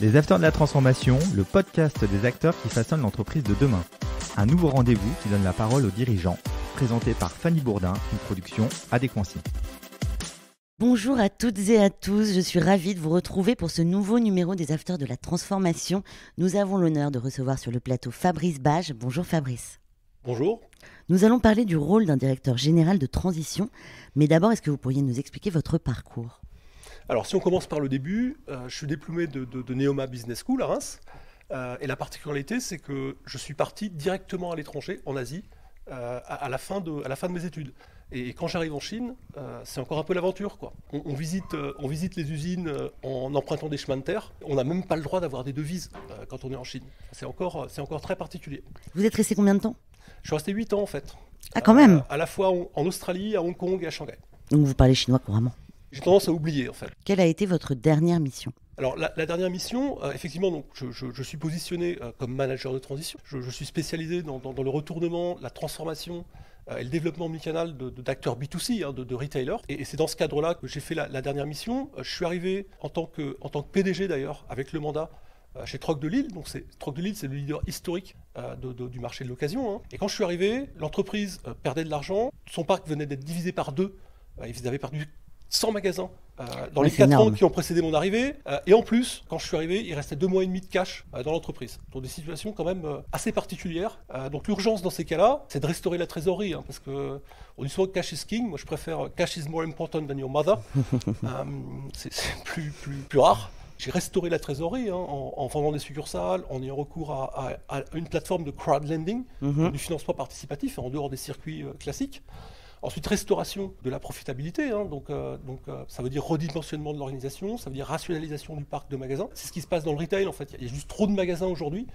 Les Acteurs de la Transformation, le podcast des acteurs qui façonnent l'entreprise de demain. Un nouveau rendez-vous qui donne la parole aux dirigeants, présenté par Fanny Bourdin, une production Adéquancy. Bonjour à toutes et à tous, je suis ravie de vous retrouver pour ce nouveau numéro des Acteurs de la Transformation. Nous avons l'honneur de recevoir sur le plateau Fabrice Bage. Bonjour Fabrice. Bonjour. Nous allons parler du rôle d'un directeur général de transition, mais d'abord, est-ce que vous pourriez nous expliquer votre parcours ? Alors si on commence par le début, je suis diplômé de Neoma Business School à Reims, et la particularité c'est que je suis parti directement à l'étranger, en Asie, à la fin de mes études. Et quand j'arrive en Chine, c'est encore un peu l'aventure, quoi. On visite les usines en empruntant des chemins de terre. On n'a même pas le droit d'avoir des devises quand on est en Chine. C'est encore très particulier. Vous êtes resté combien de temps ? Je suis resté 8 ans en fait. Ah quand même. À la fois en Australie, à Hong Kong et à Shanghai. Donc vous parlez chinois couramment. J'ai tendance à oublier en fait. Quelle a été votre dernière mission ? Alors la dernière mission, effectivement, donc, je suis positionné comme manager de transition. Je suis spécialisé dans le retournement, la transformation et le développement omnicanal d'acteurs B2C, de retailers. Et c'est dans ce cadre-là que j'ai fait la dernière mission. Je suis arrivé en tant que PDG d'ailleurs, avec le mandat chez Troc de Lille. Donc Troc de Lille, c'est le leader historique du marché de l'occasion. Et quand je suis arrivé, l'entreprise perdait de l'argent. Son parc venait d'être divisé par deux. Ils avaient perdu 100 magasins dans les 4 ans qui ont précédé mon arrivée. Et en plus, quand je suis arrivé, il restait 2 mois et demi de cash dans l'entreprise. Donc des situations quand même assez particulières. Donc l'urgence dans ces cas-là, c'est de restaurer la trésorerie. Parce qu'on dit souvent que cash is king. Moi, je préfère cash is more important than your mother. C'est plus rare. J'ai restauré la trésorerie en vendant des succursales, en ayant recours à une plateforme de crowdlending, du financement participatif, en dehors des circuits classiques. Ensuite, restauration de la profitabilité, donc ça veut dire redimensionnement de l'organisation, ça veut dire rationalisation du parc de magasins. C'est ce qui se passe dans le retail en fait. Il y a juste trop de magasins aujourd'hui.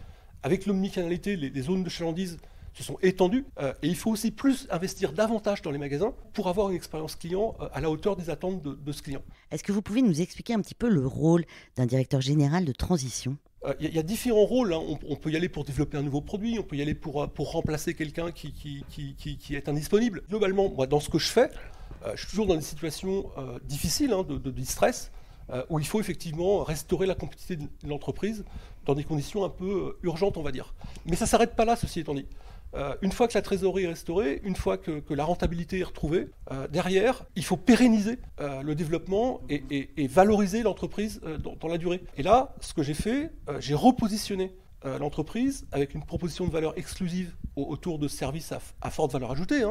Avec l'omnicanalité, les zones de chalandise se sont étendues et il faut aussi plus investir davantage dans les magasins pour avoir une expérience client à la hauteur des attentes de ce client. Est-ce que vous pouvez nous expliquer un petit peu le rôle d'un directeur général de transition ? Il y a différents rôles. On peut y aller pour développer un nouveau produit, on peut y aller pour remplacer quelqu'un qui est indisponible. Globalement, moi, dans ce que je fais, je suis toujours dans des situations difficiles, de stress, où il faut effectivement restaurer la compétitivité de l'entreprise dans des conditions un peu urgentes, on va dire. Mais ça ne s'arrête pas là, ceci étant dit. Une fois que la trésorerie est restaurée, une fois que la rentabilité est retrouvée, derrière, il faut pérenniser le développement et valoriser l'entreprise dans la durée. Et là, ce que j'ai fait, j'ai repositionné l'entreprise avec une proposition de valeur exclusive autour de services à forte valeur ajoutée.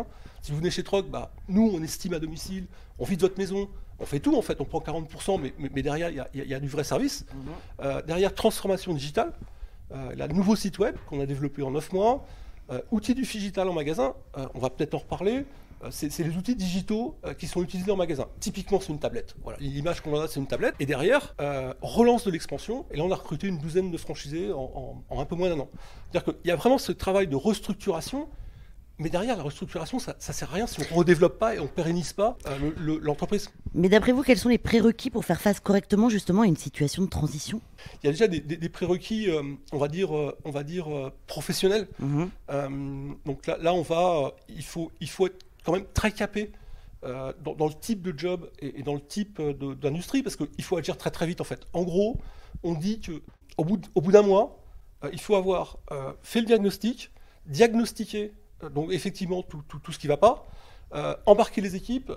Si vous venez chez Troc, nous, on estime à domicile, on vide votre maison, on fait tout en fait, on prend 40%, mais derrière, il y a du vrai service. Derrière, transformation digitale, le nouveau site web qu'on a développé en 9 mois, outils du digital en magasin, on va peut-être en reparler, c'est les outils digitaux qui sont utilisés en magasin. Typiquement, c'est une tablette. Voilà, l'image qu'on en a, c'est une tablette. Et derrière, relance de l'expansion. Et là, on a recruté une douzaine de franchisés en un peu moins d'un an. C'est-à-dire qu'il y a vraiment ce travail de restructuration. Mais derrière, la restructuration, ça ne sert à rien si on ne redéveloppe pas et on ne pérennise pas l'entreprise. Mais d'après vous, quels sont les prérequis pour faire face correctement justement à une situation de transition ? Il y a déjà des prérequis, on va dire professionnels. Donc là, il faut être quand même très capé dans le type de job et dans le type d'industrie, parce qu'il faut agir très très vite en fait. En gros, on dit qu'au bout d'un mois, il faut avoir fait le diagnostic, diagnostiqué donc effectivement tout ce qui ne va pas, embarquer les équipes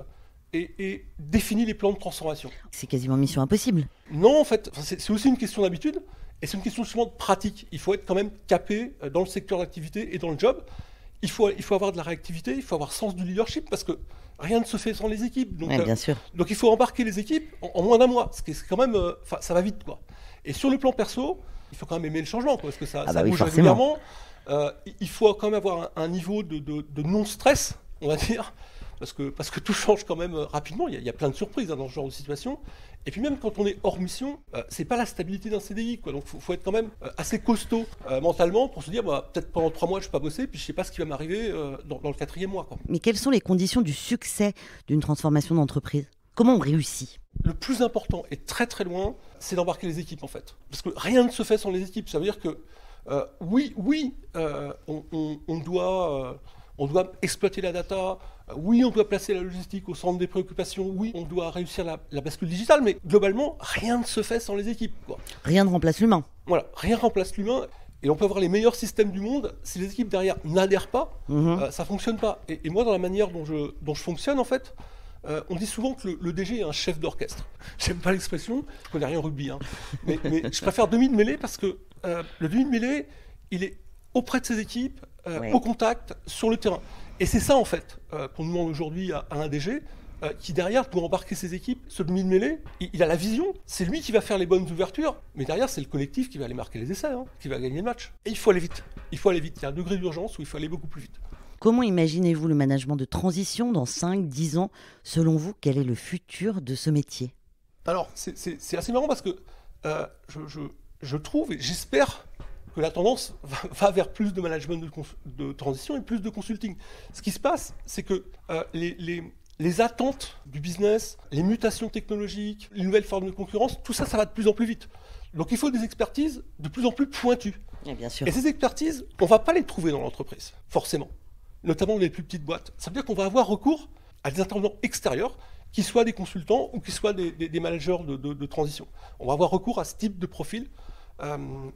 et définir les plans de transformation. C'est quasiment mission impossible. Non, en fait, c'est aussi une question d'habitude et c'est une question justement de pratique. Il faut être quand même capé dans le secteur d'activité et dans le job. Il faut avoir de la réactivité, il faut avoir sens du leadership parce que rien ne se fait sans les équipes. Donc, bien sûr. Donc il faut embarquer les équipes en moins d'un mois. C'est quand même, ça va vite, quoi. Et sur le plan perso, il faut quand même aimer le changement, quoi, parce que ça bouge régulièrement. Il faut quand même avoir un niveau de non-stress, on va dire, parce que tout change quand même rapidement. Il y a plein de surprises dans ce genre de situation. Et puis même quand on est hors mission, c'est pas la stabilité d'un CDI, quoi. Donc faut être quand même assez costaud mentalement pour se dire peut-être pendant 3 mois je ne vais pas bosser, puis je ne sais pas ce qui va m'arriver dans le 4e mois, quoi. Mais quelles sont les conditions du succès d'une transformation d'entreprise ? Comment on réussit ? Le plus important et très très loin, c'est d'embarquer les équipes en fait. Parce que rien ne se fait sans les équipes. Ça veut dire que on doit exploiter la data, Oui, on doit placer la logistique au centre des préoccupations. Oui, on doit réussir la bascule digitale. Mais globalement, rien ne se fait sans les équipes, quoi. Rien ne remplace l'humain. Voilà, rien ne remplace l'humain. Et on peut avoir les meilleurs systèmes du monde. Si les équipes derrière n'adhèrent pas, ça ne fonctionne pas. Et moi, dans la manière dont je fonctionne, en fait, on dit souvent que le DG est un chef d'orchestre. J'aime pas l'expression, je connais rien au rugby. Hein. Mais je préfère demi-de-mêlée parce que le demi-de-mêlée, il est auprès de ses équipes, au contact, sur le terrain. Et c'est ça, en fait, qu'on demande aujourd'hui à un DG, qui derrière doit embarquer ses équipes. Ce demi-de-mêlée, il a la vision, c'est lui qui va faire les bonnes ouvertures, mais derrière, c'est le collectif qui va aller marquer les essais, hein, qui va gagner le match. Et il faut aller vite. Il faut aller vite. Il y a un degré d'urgence où il faut aller beaucoup plus vite. Comment imaginez-vous le management de transition dans 5-10 ans? Selon vous, quel est le futur de ce métier? Alors, c'est assez marrant parce que je trouve, et j'espère que la tendance va vers plus de management de transition et plus de consulting. Ce qui se passe, c'est que les attentes du business, les mutations technologiques, les nouvelles formes de concurrence, tout ça, ça va de plus en plus vite. Donc il faut des expertises de plus en plus pointues. Et bien sûr. Et ces expertises, on ne va pas les trouver dans l'entreprise, forcément. Notamment dans les plus petites boîtes. Ça veut dire qu'on va avoir recours à des intervenants extérieurs, qui soient des consultants ou qui soient des managers de transition. On va avoir recours à ce type de profil.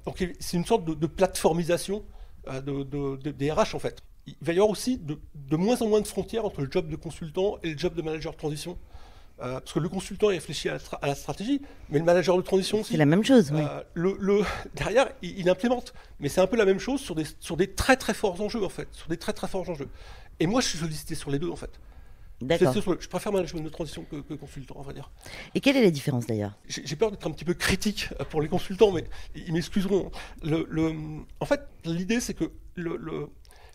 Donc c'est une sorte de plateformisation des RH en fait. Il va y avoir aussi de moins en moins de frontières entre le job de consultant et le job de manager de transition. Parce que le consultant il réfléchit à la stratégie, mais le manager de transition aussi. C'est la même chose, oui. Derrière, il implémente. Mais c'est un peu la même chose sur des très très forts enjeux en fait. Sur des très très forts enjeux. Et moi je suis sollicité sur les deux en fait. D'accord. Je préfère management de transition que consultant, on va dire. Et quelle est la différence d'ailleurs? J'ai peur d'être un petit peu critique pour les consultants, mais ils m'excuseront. En fait, l'idée, c'est que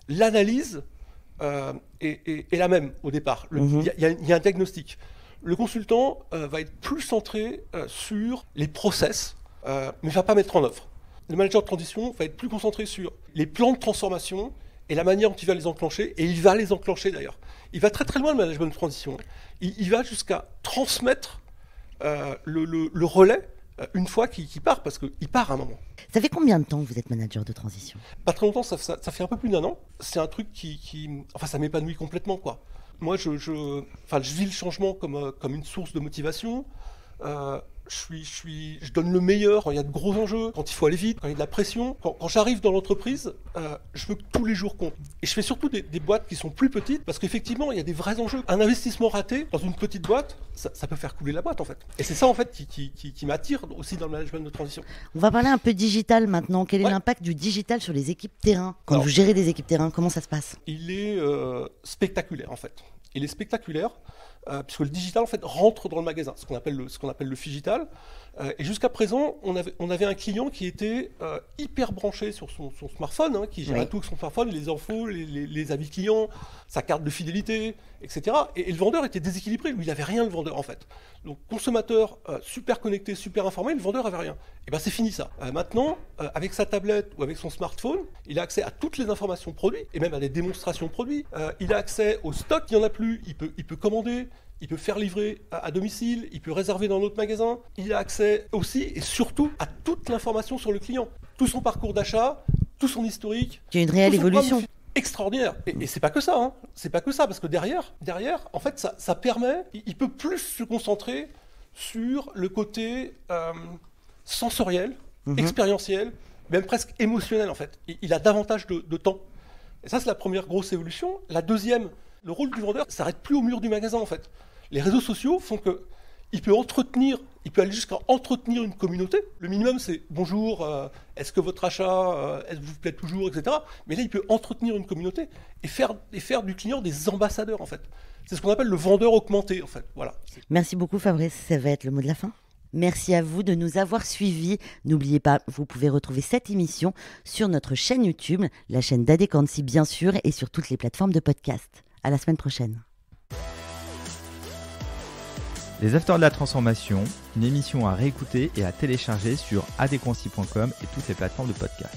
l'analyse est la même au départ. Il y a un diagnostic. Le consultant va être plus centré sur les process, mais ne va pas mettre en œuvre. Le manager de transition va être plus concentré sur les plans de transformation et la manière dont il va les enclencher, et il va les enclencher d'ailleurs. Il va très très loin le management de transition. Il va jusqu'à transmettre le relais une fois qu'il part, parce qu'il part à un moment. Ça fait combien de temps que vous êtes manager de transition? Pas très longtemps, ça fait un peu plus d'un an. C'est un truc enfin, ça m'épanouit complètement, quoi. Moi, je vis le changement comme une source de motivation. Je donne le meilleur quand il y a de gros enjeux, quand il faut aller vite, quand il y a de la pression. Quand j'arrive dans l'entreprise, je veux que tous les jours comptent. Et je fais surtout des boîtes qui sont plus petites, parce qu'effectivement, il y a des vrais enjeux. Un investissement raté dans une petite boîte, ça peut faire couler la boîte, en fait. Et c'est ça, en fait, qui m'attire aussi dans le management de transition. On va parler un peu digital maintenant. Quel est l'impact du digital sur les équipes terrain? Quand vous gérez des équipes terrain, comment ça se passe? Il est spectaculaire, en fait. Il est spectaculaire. Puisque le digital en fait rentre dans le magasin, ce qu'on appelle le phygital. Et jusqu'à présent, on avait un client qui était hyper branché sur son smartphone, hein, qui gérait tout avec son smartphone, les infos, les avis clients, sa carte de fidélité, etc. Et le vendeur était déséquilibré, lui il n'avait rien le vendeur en fait. Donc consommateur super connecté, super informé, le vendeur avait rien. Et bien c'est fini ça. Maintenant, avec sa tablette ou avec son smartphone, il a accès à toutes les informations produits, et même à des démonstrations produits. Il a accès au stock, il n'y en a plus, il peut commander. Il peut faire livrer à domicile, il peut réserver dans notre magasin. Il a accès aussi et surtout à toute l'information sur le client. Tout son parcours d'achat, tout son historique. Il y a une réelle évolution. Extraordinaire. Et c'est pas que ça, hein. C'est pas que ça, parce que derrière, en fait, ça permet, il peut plus se concentrer sur le côté sensoriel, expérientiel, même presque émotionnel, en fait. Il a davantage de temps. Et ça, c'est la première grosse évolution. La deuxième, le rôle du vendeur ne s'arrête plus au mur du magasin, en fait. Les réseaux sociaux font qu'il peut aller jusqu'à entretenir une communauté. Le minimum, c'est « Bonjour, est-ce que votre achat vous plaît toujours ?» etc. Mais là, il peut entretenir une communauté et faire du client des ambassadeurs, en fait. C'est ce qu'on appelle le vendeur augmenté, en fait. Voilà. Merci beaucoup, Fabrice. Ça va être le mot de la fin. Merci à vous de nous avoir suivis. N'oubliez pas, vous pouvez retrouver cette émission sur notre chaîne YouTube, la chaîne d'Adequancy bien sûr, et sur toutes les plateformes de podcast. À la semaine prochaine. Les Afters de la Transformation, une émission à réécouter et à télécharger sur adequancy.com et toutes les plateformes de podcast.